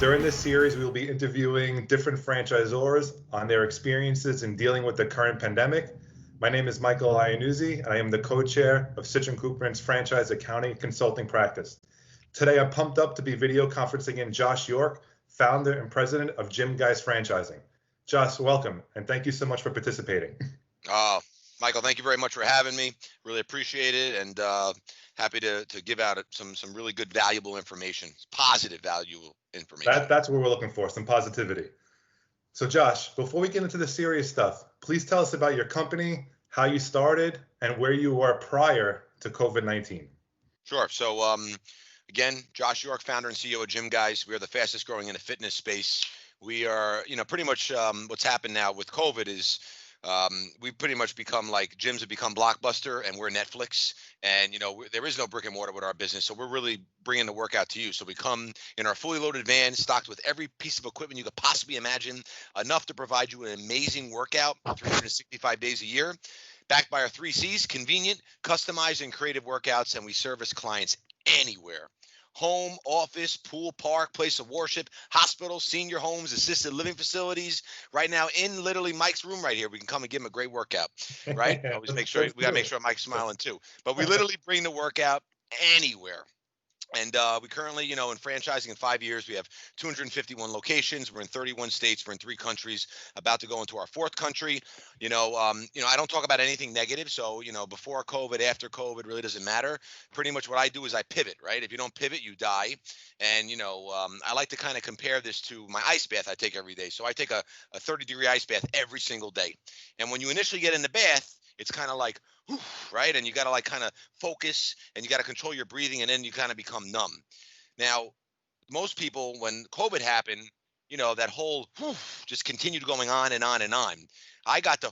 During this series, we will be interviewing different franchisors on their experiences in dealing with the current pandemic. My name is Michael Iannuzzi, and I am the co-chair of Citrin Cooperman's Franchise Accounting Consulting Practice. Today, I'm pumped up to be video conferencing in Josh York, founder and president of Gym Guys Franchising. Josh, welcome, and thank you so much for participating. Michael, thank you very much for having me. Really appreciate it, and happy to give out some really good, valuable information, positive, valuable information. That's what we're looking for, some positivity. So Josh, before we get into the serious stuff, please tell us about your company, how you started, and where you were prior to COVID-19. Sure. So again, Josh York, founder and CEO of Gym Guys. We are the fastest growing in the fitness space. We are, pretty much what's happened now with COVID is we've pretty much become like gyms have become Blockbuster and we're Netflix. And, there is no brick and mortar with our business. So we're really bringing the workout to you. So we come in our fully loaded van, stocked with every piece of equipment you could possibly imagine, enough to provide you an amazing workout 365 days a year, backed by our 3 C's, convenient, customized, and creative workouts. And we service clients anywhere. Home, office, pool, park, place of worship, hospitals, senior homes, assisted living facilities. Right now, in literally Mike's room right here, we can come and give him a great workout, right? Always make sure we got to make sure Mike's smiling too. But we literally bring the workout anywhere. And we currently, in franchising in 5 years, we have 251 locations. We're in 31 states. We're in 3 countries, about to go into our 4th country. I don't talk about anything negative. So, before COVID, after COVID, really doesn't matter. Pretty much what I do is I pivot, right? If you don't pivot, you die. And, I like to kind of compare this to my ice bath I take every day. So I take a 30-degree ice bath every single day. And when you initially get in the bath, it's kind of like, right? And you got to kind of focus and you got to control your breathing, and then you kind of become numb. Now, most people, when COVID happened, that whole just continued going on and on and on. I got the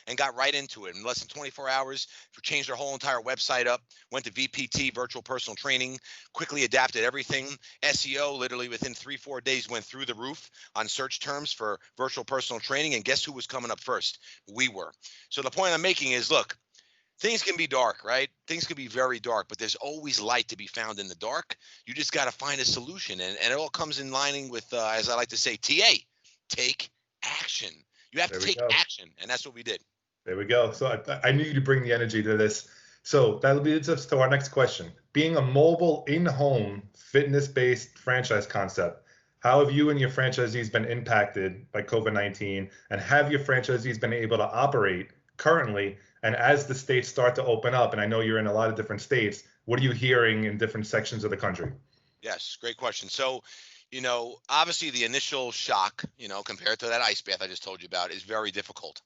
and got right into it. In less than 24 hours, we changed our whole entire website up, went to VPT, virtual personal training, quickly adapted everything. SEO literally within 3-4 days went through the roof on search terms for virtual personal training. And guess who was coming up first? We were. So the point I'm making is, look, things can be dark, right? Things can be very dark, but there's always light to be found in the dark. You just got to find a solution. And it all comes in lining with, as I like to say, TA, take action. You have to take action. And that's what we did. There we go. So I knew you'd bring the energy to this. So that leads us to our next question. Being a mobile in-home fitness-based franchise concept, how have you and your franchisees been impacted by COVID-19? And have your franchisees been able to operate currently? And as the states start to open up, and I know you're in a lot of different states, what are you hearing in different sections of the country? Yes, great question. So, obviously the initial shock, compared to that ice bath I just told you about, is very difficult.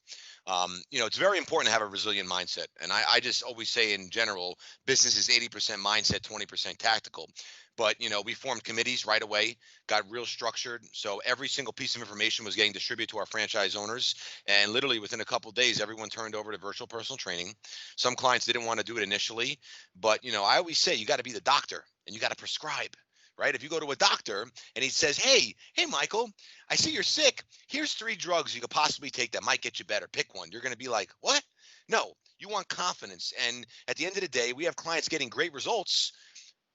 It's very important to have a resilient mindset. And I just always say in general, business is 80% mindset, 20% tactical. But, we formed committees right away, got real structured. So every single piece of information was getting distributed to our franchise owners. And literally within a couple of days, everyone turned over to virtual personal training. Some clients didn't want to do it initially. But, I always say you got to be the doctor and you got to prescribe. Right? If you go to a doctor and he says, hey, Michael, I see you're sick. Here's 3 drugs you could possibly take that might get you better. Pick one. You're going to be like, what? No, you want confidence. And at the end of the day, we have clients getting great results.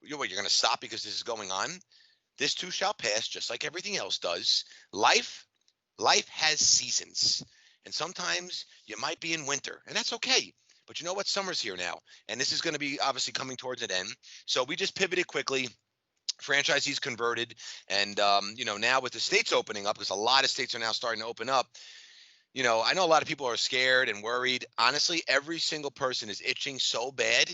You're going to stop because this is going on? This too shall pass, just like everything else does. Life has seasons. And sometimes you might be in winter, and that's okay. But you know what? Summer's here now. And this is going to be obviously coming towards an end. So we just pivoted quickly. Franchisees converted, and now with the states opening up, because a lot of states are now starting to open up, I know a lot of people are scared and worried. Honestly, every single person is itching so bad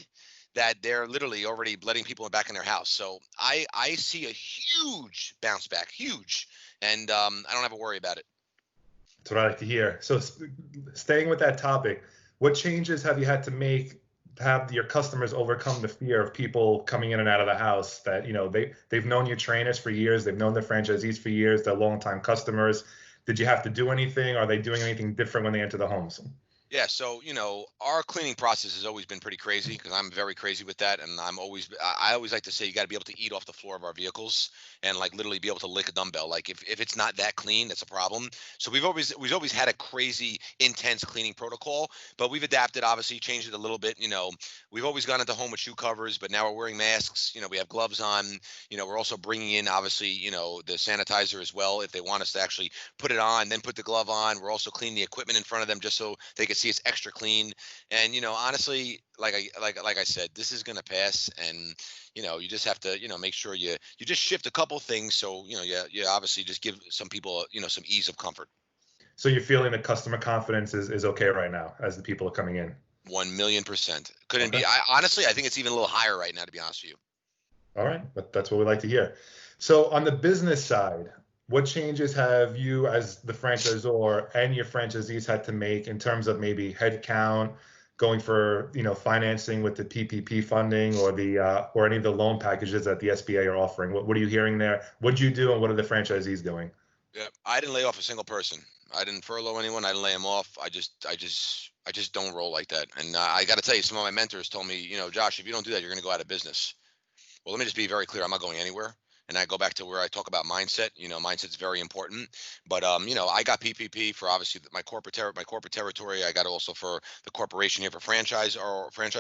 that they're literally already letting people back in their house. So I see a huge bounce back, huge, and I don't have to worry about it. That's what I like to hear. So staying with that topic, what changes have you had to make have your customers overcome the fear of people coming in and out of the house that, they've known your trainers for years, they've known their franchisees for years, they're longtime customers? Did you have to do anything? Are they doing anything different when they enter the homes? Yeah, so our cleaning process has always been pretty crazy because I'm very crazy with that, and I always like to say you got to be able to eat off the floor of our vehicles and like literally be able to lick a dumbbell. Like if it's not that clean, that's a problem. So we've always had a crazy intense cleaning protocol, but we've adapted, obviously changed it a little bit. We've always gone into home with shoe covers, but now we're wearing masks. We have gloves on. We're also bringing in obviously the sanitizer as well if they want us to actually put it on, then put the glove on. We're also cleaning the equipment in front of them just so they can see it's extra clean. And honestly, like I said, this is gonna pass, and you just have to make sure you just shift a couple things so you obviously just give some people some ease of comfort. So you're feeling the customer confidence is okay right now as the people are coming in. 1,000,000%. Couldn't Okay. be. I think it's even a little higher right now, to be honest with you. All right. That's what we like to hear. So on the business side, what changes have you as the franchisor and your franchisees had to make in terms of maybe headcount, going for, financing with the PPP funding or or any of the loan packages that the SBA are offering? What are you hearing there? What did you do and what are the franchisees doing? Yeah, I didn't lay off a single person. I didn't furlough anyone. I didn't lay them off. I just don't roll like that. And I got to tell you, some of my mentors told me, Josh, if you don't do that, you're going to go out of business. Well, let me just be very clear. I'm not going anywhere. And I go back to where I talk about mindset. Mindset's very important. But I got PPP for obviously my corporate territory. I got also for the corporation here for franchise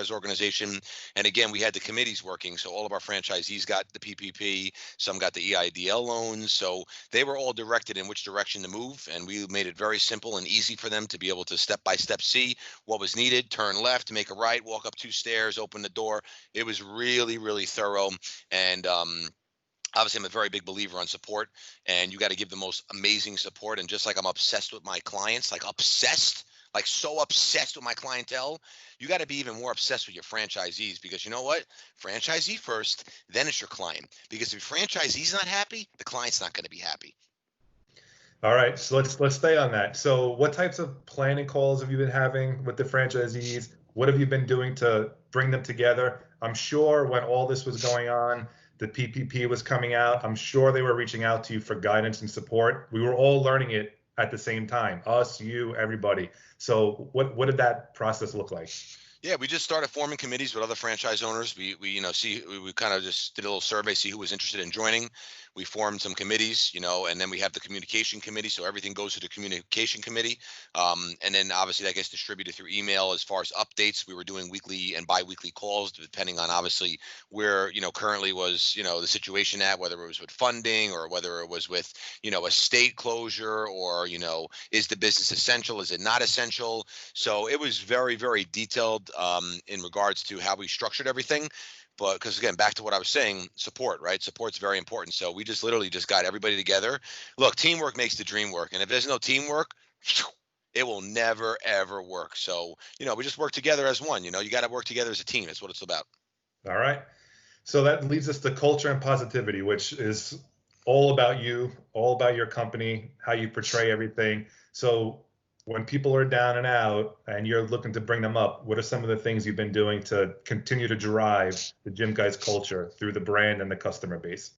organization. And again, we had the committees working, so all of our franchisees got the PPP. Some got the EIDL loans, so they were all directed in which direction to move. And we made it very simple and easy for them to be able to step by step see what was needed, turn left, make a right, walk up 2 stairs, open the door. It was really, really thorough. And obviously I'm a very big believer on support, and you got to give the most amazing support. And just like I'm obsessed with my clients, like obsessed, like so obsessed with my clientele, you got to be even more obsessed with your franchisees, because you know what? Franchisee first, then it's your client. Because if your franchisee's not happy, the client's not going to be happy. All right, so let's stay on that. So, what types of planning calls have you been having with the franchisees? What have you been doing to bring them together? I'm sure when all this was going on, the PPP was coming out. I'm sure they were reaching out to you for guidance and support. We were all learning it at the same time, us, you, everybody. So, what did that process look like? Yeah, we just started forming committees with other franchise owners. We kind of just did a little survey, see who was interested in joining. We formed some committees, and then we have the communication committee. So everything goes to the communication committee. And then obviously that gets distributed through email as far as updates. We were doing weekly and bi-weekly calls, depending on obviously where, currently was, the situation at, whether it was with funding or whether it was with, a state closure or, is the business essential? Is it not essential? So it was very, very detailed in regards to how we structured everything. But because again, back to what I was saying, support, right? Support's very important. So we just literally just got everybody together. Look, teamwork makes the dream work. And if there's no teamwork, it will never, ever work. So, we just work together as one. You got to work together as a team. That's what it's about. All right. So that leads us to culture and positivity, which is all about you, all about your company, how you portray everything. So when people are down and out and you're looking to bring them up, what are some of the things you've been doing to continue to drive the Gym Guys culture through the brand and the customer base?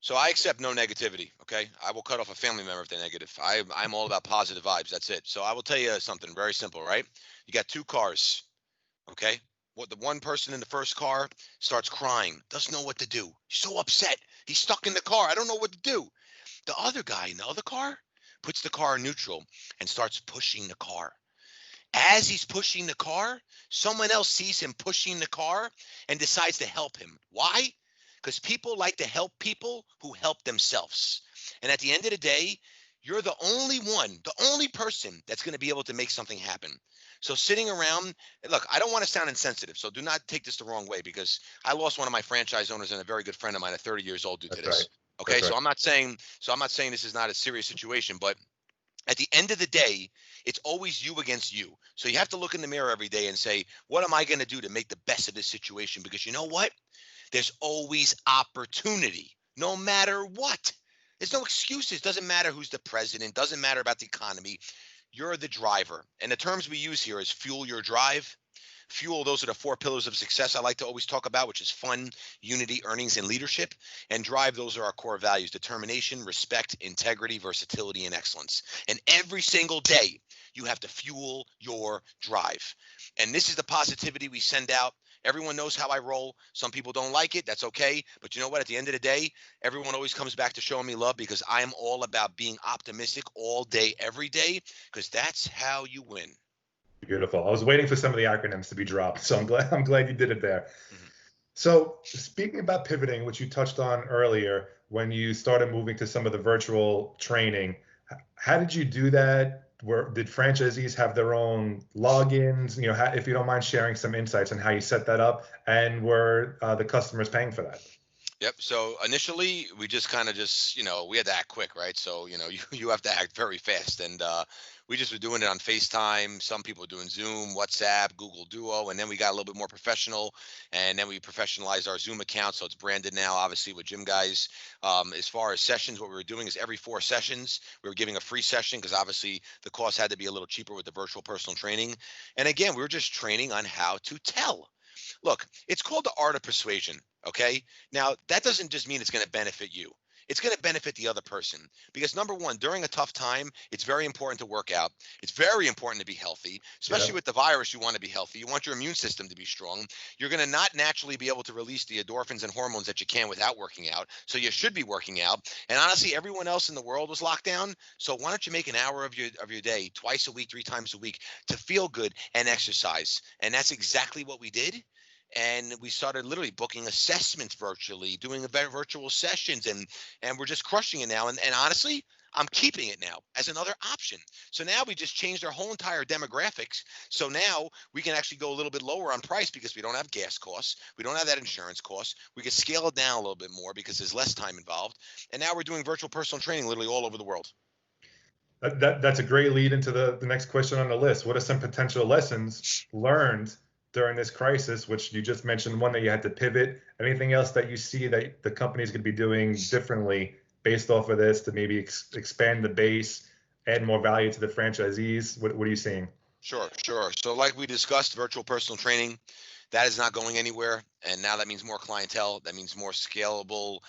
So I accept no negativity. Okay, I will cut off a family member if they're negative. I'm all about positive vibes. That's it. So I will tell you something very simple, right? You got two cars. Okay. What the one person in the first car starts crying, doesn't know what to do. He's so upset. He's stuck in the car. I don't know what to do. The other guy in the other car puts the car in neutral and starts pushing the car. As he's pushing the car, someone else sees him pushing the car and decides to help him. Why? Because people like to help people who help themselves. And at the end of the day, you're the only one, the only person that's going to be able to make something happen. So sitting around, look, I don't want to sound insensitive, so do not take this the wrong way, because I lost one of my franchise owners and a very good friend of mine at 30 years old due to That's right. this. Okay, That's right. so I'm not saying this is not a serious situation, but at the end of the day, it's always you against you. So you have to look in the mirror every day and say, what am I going to do to make the best of this situation? Because you know what? There's always opportunity, no matter what. There's no excuses. Doesn't matter who's the president. Doesn't matter about the economy. You're the driver. And the terms we use here is fuel your drive. Fuel, those are the four pillars of success I like to always talk about, which is fun, unity, earnings, and leadership. And drive, those are our core values: determination, respect, integrity, versatility, and excellence. And every single day, You have to fuel your drive. And this is the positivity we send out. Everyone knows how I roll. Some people don't like it. That's okay. But you know what? At the end of the day, everyone always comes back to showing me love because I am all about being optimistic all day, every day, because that's how you win. Beautiful. I was waiting for some of the acronyms to be dropped, so I'm glad you did it there. Mhm. So speaking about pivoting, which you touched on earlier, when you started moving to some of the virtual training, how did you do that? Did franchisees have their own logins? If you don't mind sharing some insights on how you set that up, and were the customers paying for that? Yep. So initially, we just kind of just, we had to act quick, right? So, you have to act very fast. And we just were doing it on FaceTime. Some people were doing Zoom, WhatsApp, Google Duo. And then we got a little bit more professional. And then we professionalized our Zoom account. So it's branded now, obviously, with Gym Guys. As far as sessions, what we were doing is every 4 sessions, we were giving a free session because obviously the cost had to be a little cheaper with the virtual personal training. And again, we were just training on how to tell. Look, it's called the art of persuasion. Okay. Now, that doesn't just mean it's going to benefit you. It's going to benefit the other person because number one, during a tough time, it's very important to work out. It's very important to be healthy, especially Yeah. with the virus. You want to be healthy. You want your immune system to be strong. You're going to not naturally be able to release the endorphins and hormones that you can without working out. So you should be working out. And honestly, everyone else in the world was locked down. So why don't you make an hour of your day, twice a week, 3 times a week, to feel good and exercise? And that's exactly what we did. And we started literally booking assessments virtually, doing virtual sessions, and we're just crushing it now. And honestly, I'm keeping it now as another option. So now we just changed our whole entire demographics. So now we can actually go a little bit lower on price because we don't have gas costs. We don't have that insurance cost. We can scale it down a little bit more because there's less time involved. And now we're doing virtual personal training literally all over the world. That's a great lead into the next question on the list. What are some potential lessons learned during this crisis, which you just mentioned one that you had to pivot? Anything else that you see that the company's going to be doing differently based off of this to maybe expand the base, add more value to the franchisees? What are you seeing? Sure, sure. So like we discussed, virtual personal training, that is not going anywhere. And now that means more clientele. That means more scalable,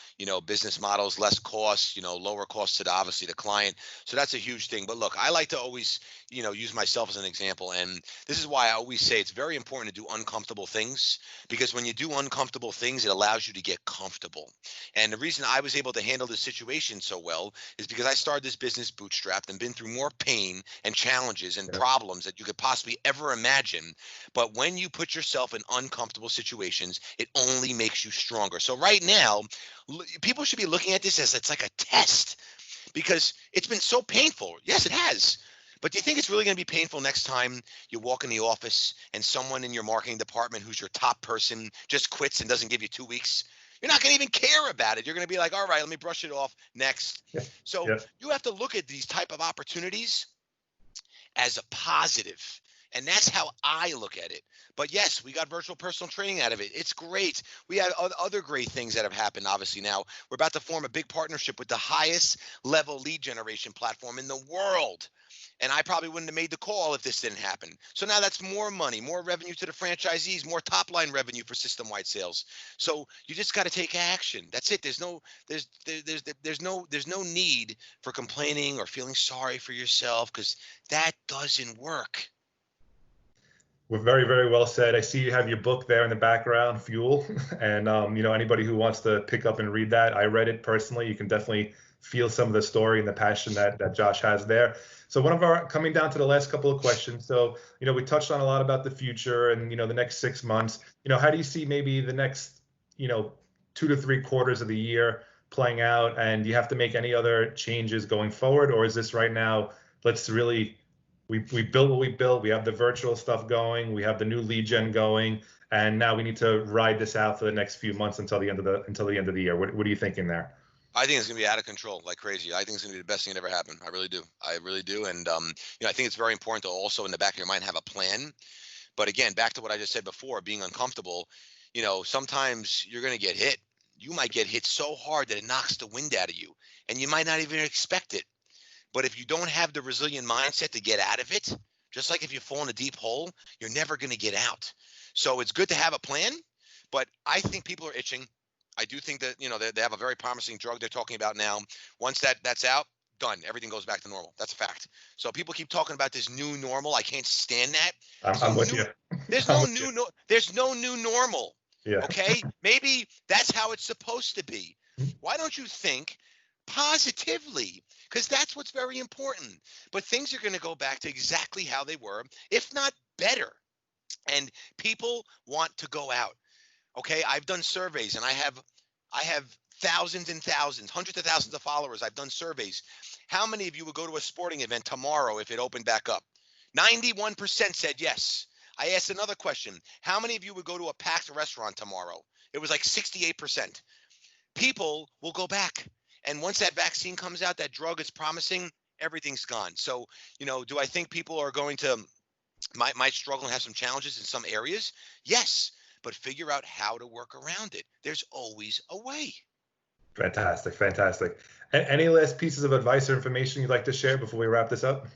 business models, less costs, lower costs to obviously the client. So that's a huge thing. But look, I like to always, use myself as an example. And this is why I always say it's very important to do uncomfortable things because when you do uncomfortable things, it allows you to get comfortable. And the reason I was able to handle this situation so well is because I started this business bootstrapped and been through more pain and challenges and Yeah. problems that you could possibly ever imagine. But when you put yourself in uncomfortable situations, it only makes you stronger. So right now, people should be looking at this as it's like a test because it's been so painful. Yes, it has. But do you think it's really going to be painful next time you walk in the office and someone in your marketing department who's your top person just quits and doesn't give you 2 weeks? You're not going to even care about it. You're going to be like, all right, let me brush it off next. Yeah. So Yeah. you have to look at these type of opportunities as a positive. And that's how I look at it. But yes, we got virtual personal training out of it. It's great. We had other great things that have happened. Obviously, now we're about to form a big partnership with the highest level lead generation platform in the world. And I probably wouldn't have made the call if this didn't happen. So now that's more money, more revenue to the franchisees, more top line revenue for system wide sales. So you just got to take action. That's it. There's no need for complaining or feeling sorry for yourself because that doesn't work. We're very, very well said. I see you have your book there in the background, Fuel. And anybody who wants to pick up and read that, I read it personally. You can definitely feel some of the story and the passion that Josh has there. So coming down to the last couple of questions. So, we touched on a lot about the future and, the next 6 months. How do you see maybe the next, 2 to 3 quarters of the year playing out? And do you have to make any other changes going forward? Or is this right now, let's really we built what we built. We have the virtual stuff going. We have the new lead gen going, and now we need to ride this out for the next few months until the end of the year. What are you thinking there? I think it's going to be out of control like crazy. I think it's going to be the best thing that ever happened. I really do. I really do. And, I think it's very important to also in the back of your mind have a plan. But again, back to what I just said before, being uncomfortable, sometimes you're going to get hit. You might get hit so hard that it knocks the wind out of you and you might not even expect it. But if you don't have the resilient mindset to get out of it, just like if you fall in a deep hole, you're never going to get out. So it's good to have a plan, but I think people are itching. I do think that, they have a very promising drug they're talking about now. Once that's out, done. Everything goes back to normal. That's a fact. So people keep talking about this new normal. I can't stand that. I'm with you. There's I'm no with you. there's no new normal. Yeah. Okay? Maybe that's how it's supposed to be. Why don't you think positively? Because that's what's very important. But things are going to go back to exactly how they were, if not better. And people want to go out. Okay? I've done surveys, and I have thousands and thousands, hundreds of thousands of followers. I've done surveys. How many of you would go to a sporting event tomorrow if it opened back up? 91% said yes. I asked another question. How many of you would go to a packed restaurant tomorrow? It was like 68%. People will go back. And once that vaccine comes out, that drug is promising, everything's gone. So, do I think people are going to might struggle and have some challenges in some areas? Yes, but figure out how to work around it. There's always a way. Fantastic. Fantastic. Any last pieces of advice or information you'd like to share before we wrap this up?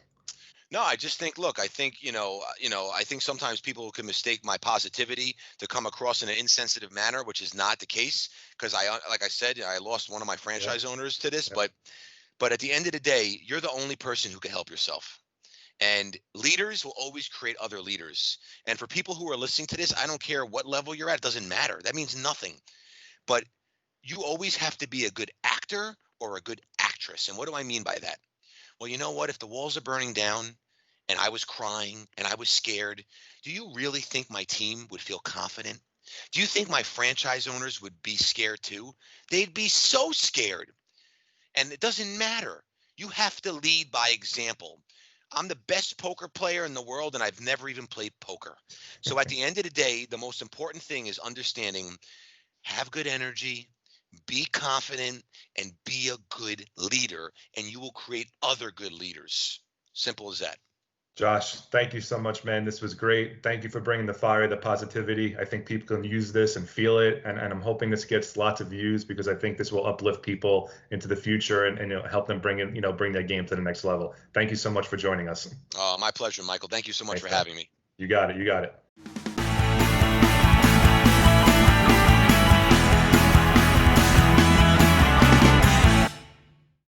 No, I just think, look, I think, I think sometimes people can mistake my positivity to come across in an insensitive manner, which is not the case. Because like I said, I lost one of my franchise owners to this, but at the end of the day, you're the only person who can help yourself. And leaders will always create other leaders. And for people who are listening to this, I don't care what level you're at, it doesn't matter. That means nothing. But you always have to be a good actor or a good actress. And what do I mean by that? Well, you know what? If the walls are burning down and I was crying and I was scared, do you really think my team would feel confident? Do you think my franchise owners would be scared too? They'd be so scared. And it doesn't matter. You have to lead by example. I'm the best poker player in the world, and I've never even played poker. So at the end of the day, the most important thing is understanding, have good energy, be confident, and be a good leader, and you will create other good leaders. Simple as that. Josh, thank you so much, man. This was great. Thank you for bringing the fire, the positivity. I think people can use this and feel it. And I'm hoping this gets lots of views because I think this will uplift people into the future and help them bring their game to the next level. Thank you so much for joining us. My pleasure, Michael. Thank you so much for having me. You got it. You got it.